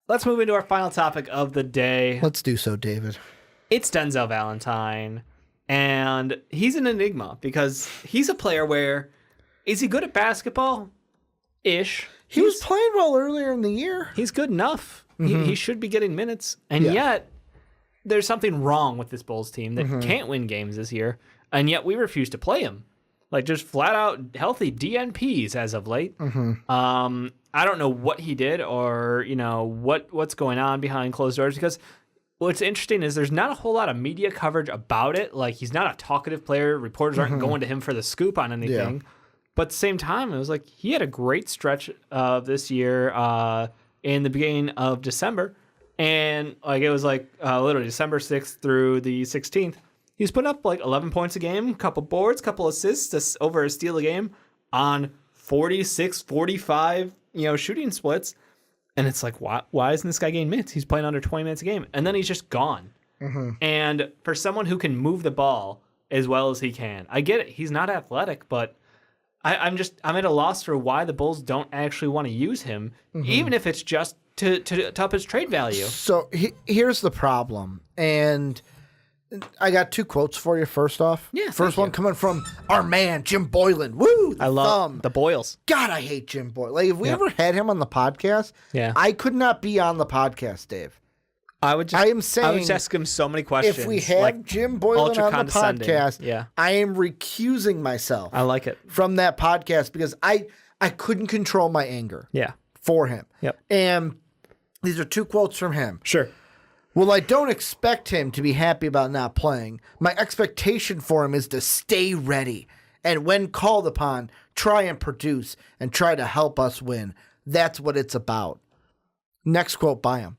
let's move into our final topic of the day. Let's do so, David. It's Denzel Valentine, and he's an enigma because he's a player where, is he good at basketball? Ish. He was playing well earlier in the year. He's good enough. He should be getting minutes. And yet, there's something wrong with this Bulls team that can't win games this year, and yet we refuse to play him. Like, just flat out healthy DNPs as of late. I don't know what he did or, what's going on behind closed doors, because what's interesting is there's not a whole lot of media coverage about it. Like, he's not a talkative player. Reporters aren't going to him for the scoop on anything. Yeah. But at the same time, it was like he had a great stretch of this year in the beginning of December. And like it was like literally December 6th through the 16th. He was putting up like 11 points a game, couple boards, couple assists over a steal a game on 46, 45, shooting splits. And it's like, why isn't this guy getting minutes? He's playing under 20 minutes a game. And then he's just gone. And for someone who can move the ball as well as he can, I get it. He's not athletic, but I'm at a loss for why the Bulls don't actually want to use him, even if it's just to up his trade value. So here's the problem, and I got two quotes for you. First off, first one coming from our man Jim Boylan. Woo! I love the Boyles. God, I hate Jim Boylan. Like, if we ever had him on the podcast, I could not be on the podcast, Dave. I would just ask him so many questions. If we have Jim Boylan on the podcast, I am recusing myself. I like it from that podcast because I couldn't control my anger. For him. And these are two quotes from him. Sure. Well, I don't expect him to be happy about not playing. My expectation for him is to stay ready and, when called upon, try and produce and try to help us win. That's what it's about. Next quote by him.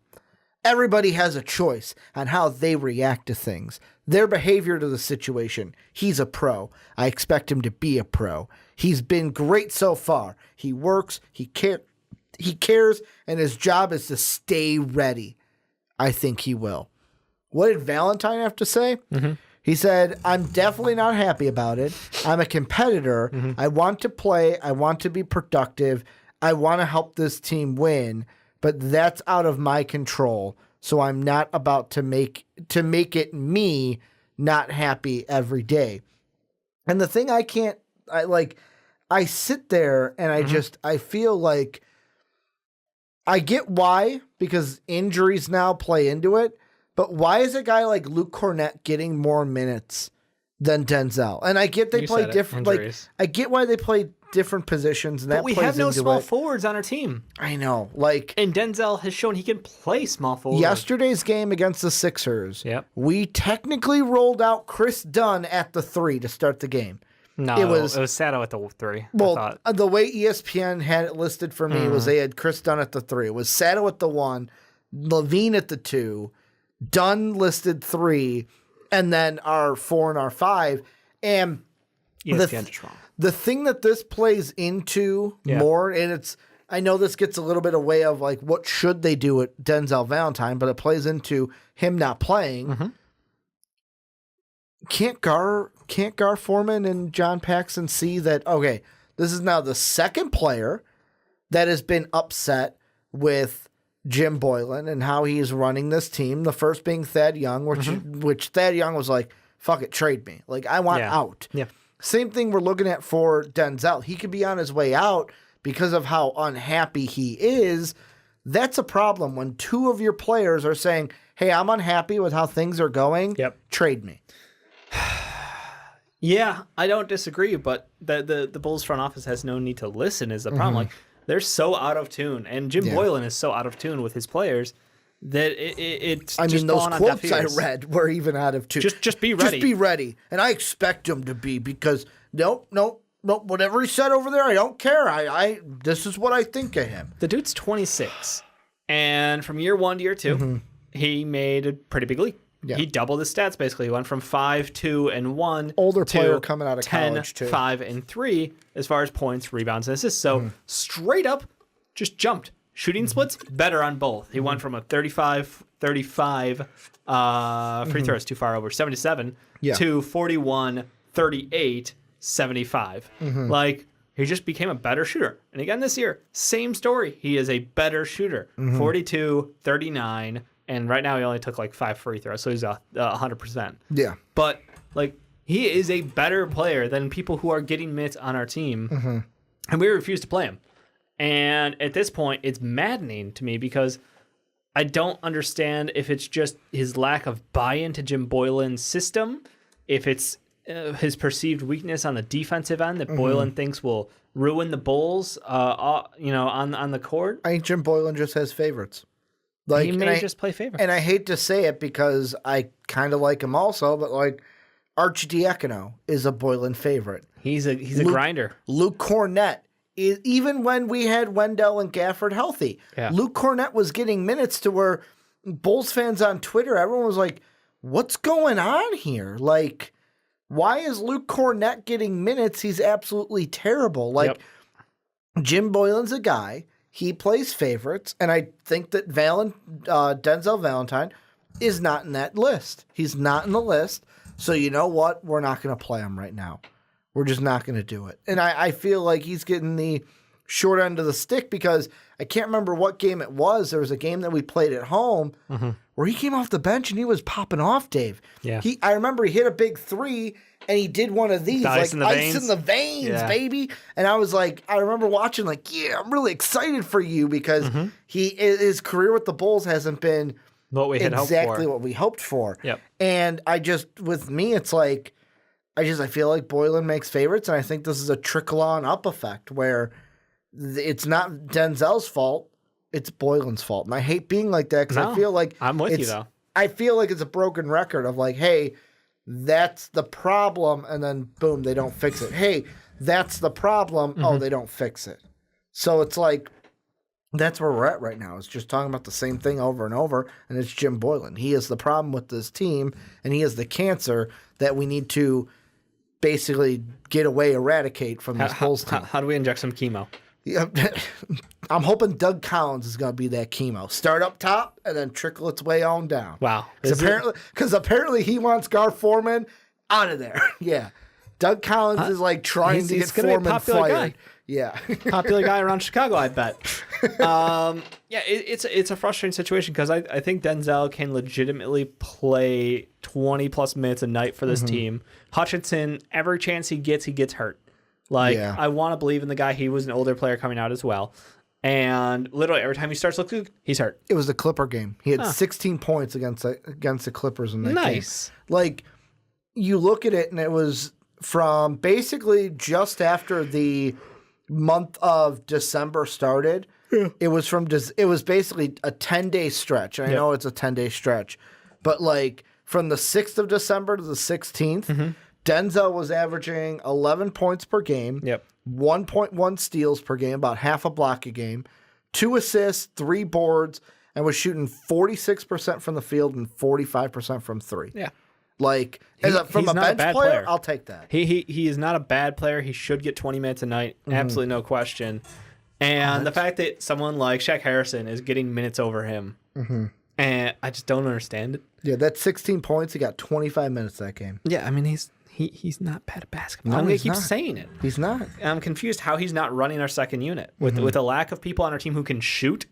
Everybody has a choice on how they react to things. Their behavior to the situation. He's a pro. I expect him to be a pro. He's been great so far. He works, he cares, and his job is to stay ready. I think he will. What did Valentine have to say? He said, I'm definitely not happy about it. I'm a competitor. I want to play. I want to be productive. I want to help this team win. But that's out of my control, so I'm not about to make it me not happy every day. And the thing I sit there and I feel like I get why, because injuries now play into it, but why is a guy like Luke Cornett getting more minutes than Denzel? And I get they play different. I get why they play different positions, and that plays into it. But we have no small forwards on our team. I know. And Denzel has shown he can play small forward. Yesterday's game against the Sixers, we technically rolled out Chris Dunn at the 3 to start the game. No, it was Sato at the 3. Well, the way ESPN had it listed for me was they had Chris Dunn at the 3. It was Sato at the 1, Levine at the 2, Dunn listed 3, and then our 4 and our 5. And ESPN is wrong. The thing that this plays into more, and I know this gets a little bit away of like what should they do at Denzel Valentine, but it plays into him not playing. Can't Gar Foreman and John Paxson see that, okay, this is now the second player that has been upset with Jim Boylan and how he's running this team. The first being Thad Young, which Thad Young was like, fuck it, trade me. Like, I want out. Same thing we're looking at for Denzel. He could be on his way out because of how unhappy he is. That's a problem when two of your players are saying, hey, I'm unhappy with how things are going. Trade me. Yeah, I don't disagree, but the Bulls front office has no need to listen is the problem. Like, they're so out of tune, and Jim Boylan is so out of tune with his players that it's. I mean, those quotes I read were even out of tune. Just be ready. Just be ready, and I expect him to be, because nope. Whatever he said over there, I don't care. I this is what I think of him. The dude's 26, and from year 1 to year 2, he made a pretty big leap. He doubled his stats, basically. He went from 5, 2, and 1 older to player coming out of 10, college, too. 5, and 3 as far as points, rebounds, and assists. So straight up, just jumped. Shooting splits, better on both. He went from a 35 free throws, too far over, 77, to 41, 38, 75. Like, He just became a better shooter. And again, this year, same story. He is a better shooter. 42, 39, and right now he only took like 5 free throws, so he's 100%. Yeah. But like he is a better player than people who are getting minutes on our team, and we refuse to play him. And at this point, it's maddening to me because I don't understand if it's just his lack of buy-in to Jim Boylan's system, if it's his perceived weakness on the defensive end that Boylan thinks will ruin the Bulls, on the court. I think Jim Boylan just has favorites. He may just play favorites. And I hate to say it because I kind of like him also, but like Arcidiacono is a Boylan favorite. He's a grinder. Luke Cornett, even when we had Wendell and Gafford healthy, Luke Cornett was getting minutes to where Bulls fans on Twitter, everyone was like, what's going on here? Like, why is Luke Cornett getting minutes? He's absolutely terrible. Like, Jim Boylan's a guy. He plays favorites, and I think that Denzel Valentine is not in that list. He's not in the list, so you know what? We're not going to play him right now. We're just not going to do it. And I feel like he's getting the short end of the stick because I can't remember what game it was. There was a game that we played at home where he came off the bench and he was popping off, Dave. Yeah. I remember he hit a big three and he did one of these, ice in the veins, baby. And I was like, I remember watching like, yeah, I'm really excited for you because his career with the Bulls hasn't been what we had exactly what we hoped for. Yep. And with me, it's like, I feel like Boylan makes favorites, and I think this is a trickle-on up effect where it's not Denzel's fault, it's Boylan's fault. And I hate being like that because I feel like I'm with you, though. I feel like it's a broken record of like, hey, that's the problem, and then boom, they don't fix it. Hey, that's the problem, oh, they don't fix it. So it's like, that's where we're at right now. It's just talking about the same thing over and over, and it's Jim Boylan. He is the problem with this team, and he is the cancer that we need to basically eradicate from this Bulls team. How do we inject some chemo? Yeah, I'm hoping Collins is going to be that chemo. Start up top and then trickle its way on down. Wow. Because apparently he wants Gar Foreman out of there. Yeah. Doug Collins is like trying to get Foreman fired. Guy. Yeah. Popular guy around Chicago, I bet. It's a frustrating situation because I think Denzel can legitimately play 20-plus minutes a night for this team. Hutchinson, every chance he gets hurt. I want to believe in the guy. He was an older player coming out as well. And literally every time he starts looking, he's hurt. It was the Clipper game. He had 16 points against the Clippers in that game. Nice. Like, you look at it, and it was from basically just after the month of December started. Yeah. It was basically a 10-day stretch. And I know it's a 10-day stretch. But, like, from the 6th of December to the 16th, Denzel was averaging 11 points per game, 1.1 steals per game, about half a block a game, 2 assists, 3 boards, and was shooting 46% from the field and 45% from 3. Yeah. Like, from a bench player, I'll take that. He is not a bad player. He should get 20 minutes a night. Absolutely no question. And the fact that someone like Shaq Harrison is getting minutes over him, and I just don't understand it. Yeah, that's 16 points. He got 25 minutes that game. Yeah, I mean, he's not bad at basketball. I'm going to keep saying it. He's not. And I'm confused how he's not running our second unit. With a lack of people on our team who can shoot,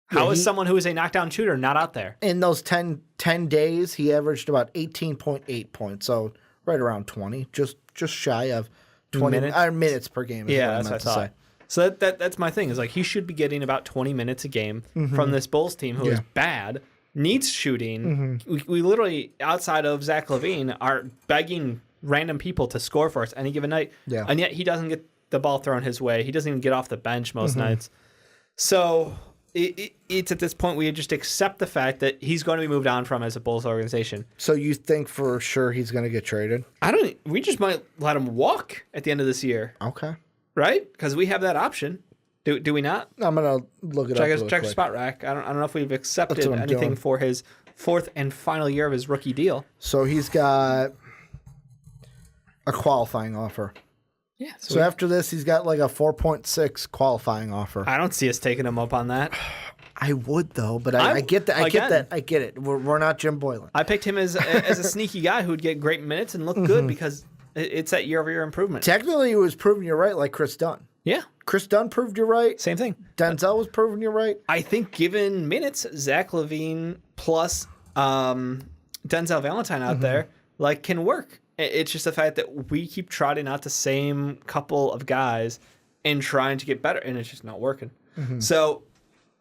how is someone who is a knockdown shooter not out there? In those 10 days, he averaged about 18.8 points, so right around 20, just shy of 20 minutes per game. Yeah, that's what I thought. So that's my thing, is like he should be getting about 20 minutes a game from this Bulls team who is bad, needs shooting. We literally, outside of Zach LaVine, are begging random people to score for us any given night. Yeah. And yet he doesn't get the ball thrown his way. He doesn't even get off the bench most nights. So it's at this point we just accept the fact that he's going to be moved on from as a Bulls organization. So you think for sure he's going to get traded? We just might let him walk at the end of this year. Okay. Right? Because we have that option. Do we not? I'm going to look it up. Check Spot Rack. I don't know if we've accepted anything for his 4th and final year of his rookie deal. So he's got a qualifying offer. Yeah. So after this, he's got like a 4.6 qualifying offer. I don't see us taking him up on that. I would, though, but I get that. I get it. We're not Jim Boylan. I picked him as a sneaky guy who would get great minutes and look good because it's that year-over-year improvement. Technically, it was proving you right, like Chris Dunn. Yeah. Chris Dunn proved you right. Same thing. Denzel was proving you right. I think given minutes, Zach LaVine plus Denzel Valentine out there can work. It's just the fact that we keep trotting out the same couple of guys and trying to get better, and it's just not working. So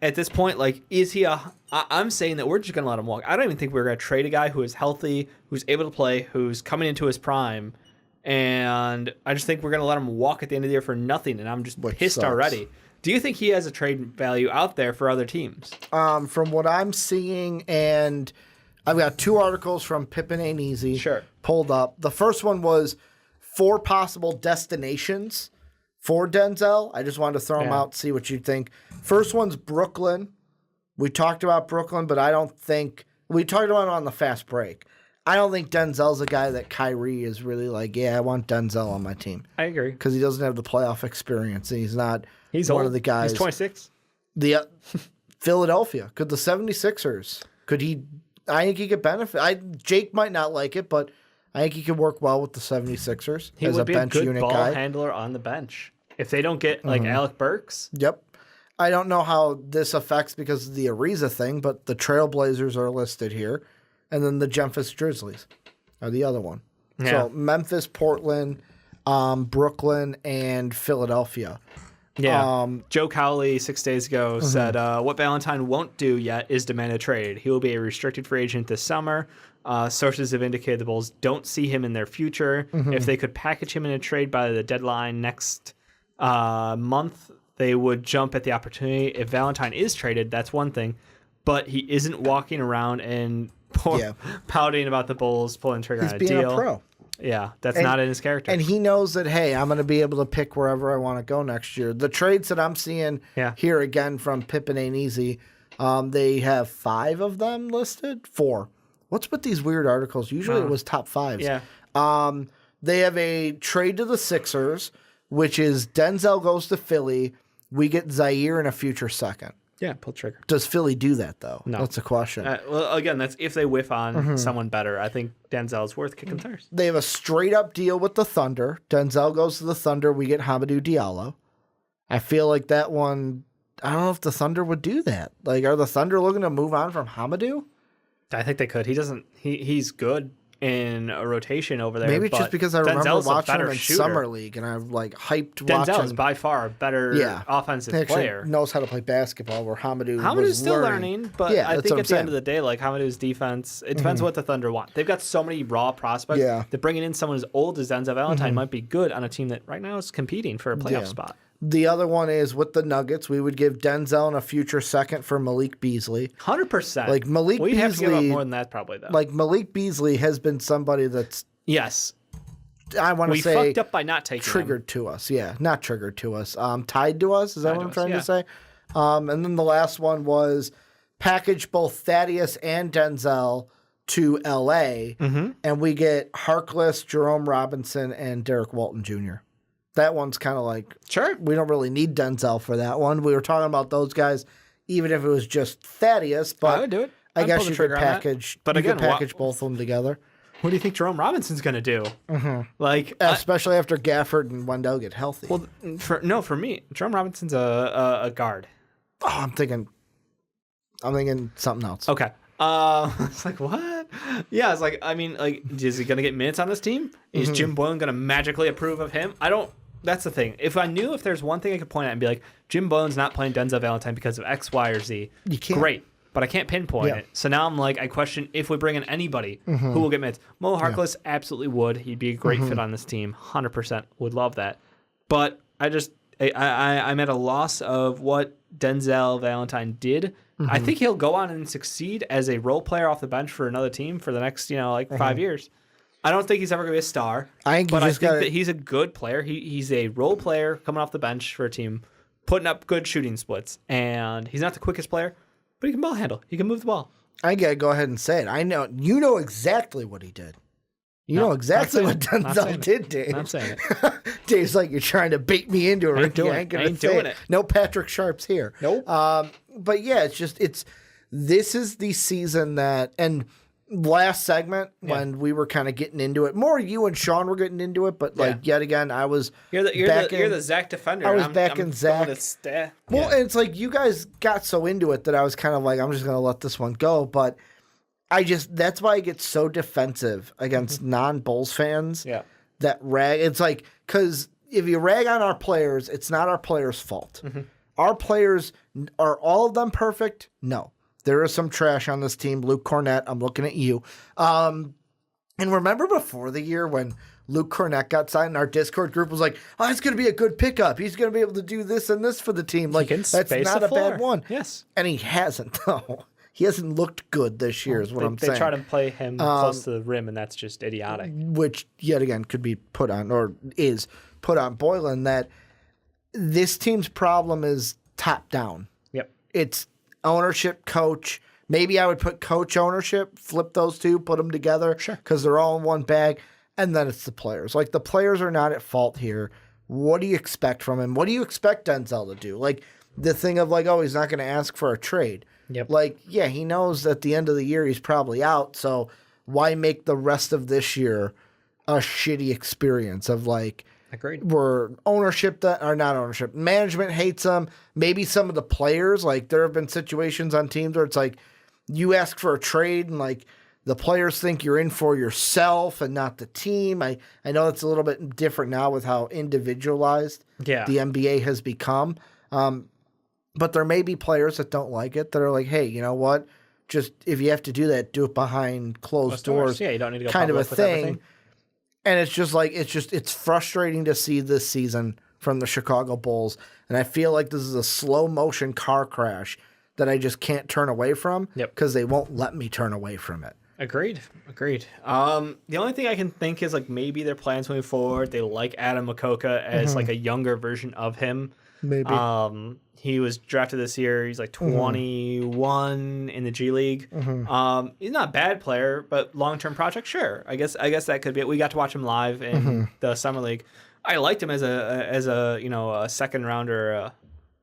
at this point, is he I'm saying that we're just going to let him walk. I don't even think we're going to trade a guy who is healthy, who's able to play, who's coming into his prime. And I just think we're going to let him walk at the end of the year for nothing, and I'm just pissed already. Do you think he has a trade value out there for other teams? From what I'm seeing, and I've got 2 articles from Pippen Ain't Easy pulled up. The first one was 4 possible destinations for Denzel. I just wanted to throw them out, see what you think. First one's Brooklyn. We talked about Brooklyn, but I don't think – we talked about it on the fast break. I don't think Denzel's a guy that Kyrie is really like, yeah, I want Denzel on my team. I agree. Because he doesn't have the playoff experience, and he's not one old. Of the guys. He's 26. Philadelphia. Could the 76ers, I think he could benefit. Jake might not like it, but I think he could work well with the 76ers he as would a be bench a good unit ball guy. handler on the bench. If they don't get Alec Burks. Yep. I don't know how this affects because of the Ariza thing, but the Trailblazers are listed here. And then the Memphis Grizzlies are the other one. Yeah. So Memphis, Portland, Brooklyn, and Philadelphia. Yeah. Joe Cowley 6 days ago said, what Valentine won't do yet is demand a trade. He will be a restricted free agent this summer. Sources have indicated the Bulls don't see him in their future. If they could package him in a trade by the deadline next month, they would jump at the opportunity. If Valentine is traded, that's one thing. But he isn't walking around and pouting about the Bulls pulling trigger on a deal. He's being a pro. Yeah, that's not in his character. And he knows that, hey, I'm going to be able to pick wherever I want to go next year. The trades that I'm seeing here again from Pippen Ain't Easy, they have 5 of them listed. 4. What's with these weird articles? Usually it was top 5s. Yeah. They have a trade to the Sixers, which is Denzel goes to Philly. We get Zaire in a future second. Yeah, pull trigger. Does Philly do that, though? No. That's a question. Well, again, that's if they whiff on someone better. I think Denzel's worth kicking tires. They have a straight-up deal with the Thunder. Denzel goes to the Thunder. We get Hamidou Diallo. I feel like that one, I don't know if the Thunder would do that. Are the Thunder looking to move on from Hamidou? I think they could. He's good in a rotation over there. Maybe it's just because I remember watching him in Summer League, and I've hyped watching. Denzel's by far a better offensive player. Knows how to play basketball, where Hamidou's still learning, but I think at the end of the day, Hamidou's defense, it depends what the Thunder want. They've got so many raw prospects that bringing in someone as old as Denzel Valentine might be good on a team that right now is competing for a playoff spot. The other one is with the Nuggets. We would give Denzel and a future second for Malik Beasley. 100%. Malik Beasley. We'd have to give up more than that probably, though. Malik Beasley has been somebody that's... Yes. I want to say... We fucked up by not taking triggered him. to us. Yeah, not triggered to us. Tied to us? Is that what I'm trying to say? And then the last one was package both Thaddeus and Denzel to L.A., and we get Harkless, Jerome Robinson, and Derek Walton Jr. That one's kind of sure. We don't really need Denzel for that one. We were talking about those guys, even if it was just Thaddeus. But I would do it. I guess you could package. But again, package both of them together. What do you think Jerome Robinson's going to do? Especially after Gafford and Wendell get healthy. Well, for me, Jerome Robinson's a guard. Oh, I'm thinking something else. Okay. It's what? Yeah, it's is he going to get minutes on this team? Is Jim Boylan going to magically approve of him? That's the thing. If there's one thing I could point at and be like, Jim Boylan's not playing Denzel Valentine because of X, Y, or Z, you can't. Great. But I can't pinpoint it. So now I'm I question if we bring in anybody who will get minutes. Mo Harkless absolutely would. He'd be a great fit on this team. 100% would love that. But I'm at a loss of what Denzel Valentine did. I think he'll go on and succeed as a role player off the bench for another team for the next 5 years. I don't think he's ever going to be a star. I think that he's a good player. He's a role player coming off the bench for a team, putting up good shooting splits. And he's not the quickest player, but he can ball handle. He can move the ball. I got to go ahead and say it. I know. You know exactly what he did. You know exactly what Denzel did, Dave. I'm saying it. Dave's you're trying to bait me into it. I ain't doing it. No Patrick Sharps here. Nope. But yeah, this is the season that, and last segment when we were kind of getting into it. More you and Sean were getting into it, but like yet again, I was you're the Zach defender. I was backing Zach. Well, and it's like you guys got so into it that I was kind of like, I'm just gonna let this one go. But that's why I get so defensive against non-Bulls fans. Yeah, that rag. It's like because if you rag on our players, it's not our players' fault. Our players are all of them perfect? No. There is some trash on this team. Luke Cornett, I'm looking at you. And remember before the year when Luke Cornett got signed, our Discord group was like, oh, it's going to be a good pickup. He's going to be able to do this and this for the team. Like, that's not a bad one. Yes. And he hasn't, though. He hasn't looked good this year is what I'm saying. They try to play him close to the rim, and that's just idiotic. Which, yet again, could be put on, or is put on Boylan, that this team's problem is top down. Yep. It's ownership, coach. Maybe I would put coach, ownership, flip those two, put them together. Sure. Because they're all in one bag. And then it's the players. Like, the players are not at fault here. What do you expect from him? What do you expect Denzel to do? Like, the thing of like, oh, he's not going to ask for a trade. Yep. Like, yeah, he knows at the end of the year he's probably out. So why make the rest of this year a shitty experience of like, agreed. Where ownership that or not ownership, management hates them. Maybe some of the players, like there have been situations on teams where it's like you ask for a trade and like the players think you're in for yourself and not the team. I know it's a little bit different now with how individualized the NBA has become. But there may be players that don't like it that are like, hey, you know what? Just if you have to do that, do it behind closed doors. Yeah, you don't need to go kind of a thing. Everything. And it's just like it's frustrating to see this season from the Chicago Bulls, and I feel like this is a slow motion car crash that I just can't turn away from because they won't let me turn away from it. Agreed. The only thing I can think is like maybe their plans moving forward. They like Adam Makoka as like a younger version of him. Maybe. He was drafted this year. He's like 21 in the G League. He's not a bad player, but long-term project, sure. I guess that could be it. We got to watch him live in the summer league. I liked him as a second rounder,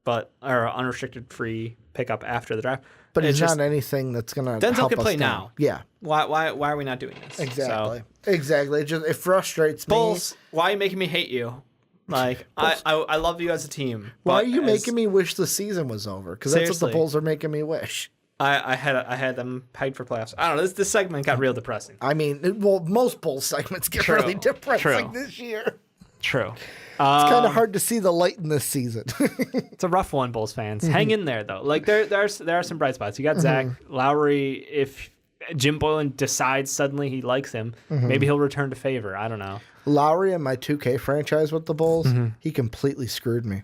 or unrestricted free pickup after the draft. But it's not anything that's gonna. Denzel help can us play down. now. Yeah. Why are we not doing this? Exactly. It frustrates me. Bulls, why are you making me hate you? Like, I love you as a team. Why are you making me wish the season was over? Because that's what the Bulls are making me wish. I had them pegged for playoffs. I don't know. This segment got real depressing. I mean, most Bulls segments get really depressing this year. True. It's kind of hard to see the light in this season. It's a rough one, Bulls fans. Hang in there, though. Like, there are some bright spots. You got Zach Lowry. If Jim Boylan decides suddenly he likes him, maybe he'll return to favor. I don't know. Lowry in my 2K franchise with the Bulls, he completely screwed me.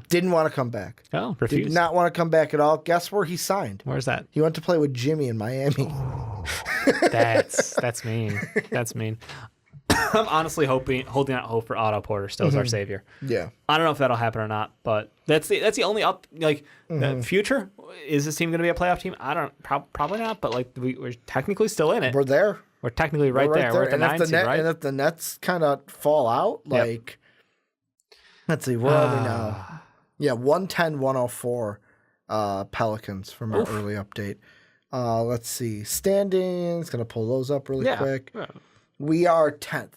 Didn't want to come back. Oh, refused. Did not want to come back at all. Guess where he signed? Where's that? He went to play with Jimmy in Miami. That's mean. That's mean. I'm honestly holding out hope for Otto Porter still as our savior. Yeah. I don't know if that'll happen or not, but that's the only the future. Is this team going to be a playoff team? I don't probably not, but like we're technically still in it. We're there. We're technically right there. We're at the 9 seed, right? And if the Nets kind of fall out, like, let's see, where are we now? Yeah, 110-104 Pelicans from our early update. Let's see. Standings. Going to pull those up really quick. Yeah. We are 10th.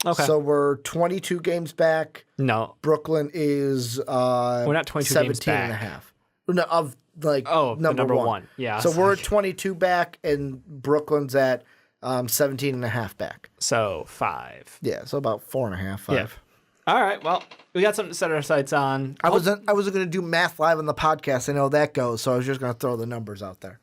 Okay. So we're 22 games back. No. Brooklyn is we're not 22 games back. 17 and a half. No, of like number one. Yeah. So we're at 22 back and Brooklyn's at 17 and a half back. So 5. Yeah, so about 4.5, 5. Yeah. All right. Well, we got something to set our sights on. I wasn't going to do math live on the podcast. I know that goes, so I was just going to throw the numbers out there.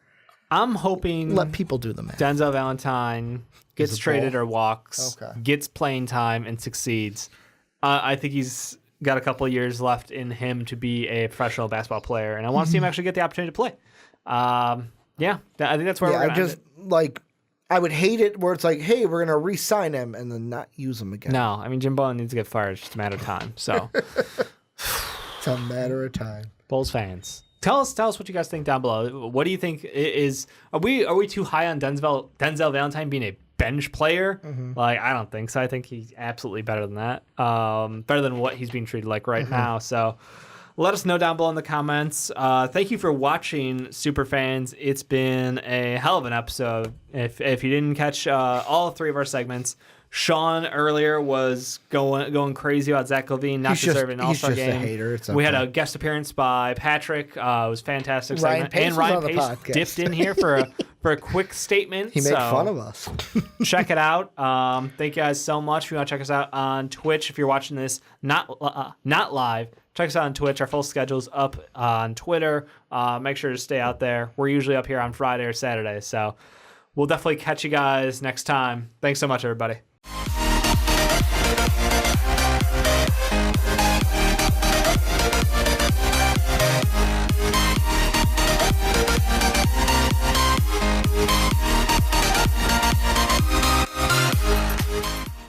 I'm hoping let people do the math. Denzel Valentine gets traded or walks, gets playing time, and succeeds. I think he's got a couple of years left in him to be a professional basketball player, and I want to see him actually get the opportunity to play. I think that's where we're going to end it. I would hate it where it's like, hey, we're going to re-sign him and then not use him again. No, I mean, Jim Boylan needs to get fired. It's just a matter of time. So it's a matter of time. Bulls fans. Tell us what you guys think down below. What do you think is? Are we too high on Denzel Valentine being a bench player? Like, I don't think so. I think he's absolutely better than that. Better than what he's being treated like right now. So Let us know down below in the comments. Thank you for watching, super fans. It's been a hell of an episode. If you didn't catch all 3 of our segments, Sean earlier was going crazy about Zach LaVine not deserving an All-Star game. He's just a hater. It's okay. We had a guest appearance by Patrick. It was fantastic. Ryan segment. Pace And Ryan was on the Pace dipped in here for a quick statement. He made fun of us. Check it out. Thank you guys so much. If you want to check us out on Twitch, if you're watching this not live, check us out on Twitch. Our full schedule's up on Twitter. Make sure to stay out there. We're usually up here on Friday or Saturday. So we'll definitely catch you guys next time. Thanks so much, everybody.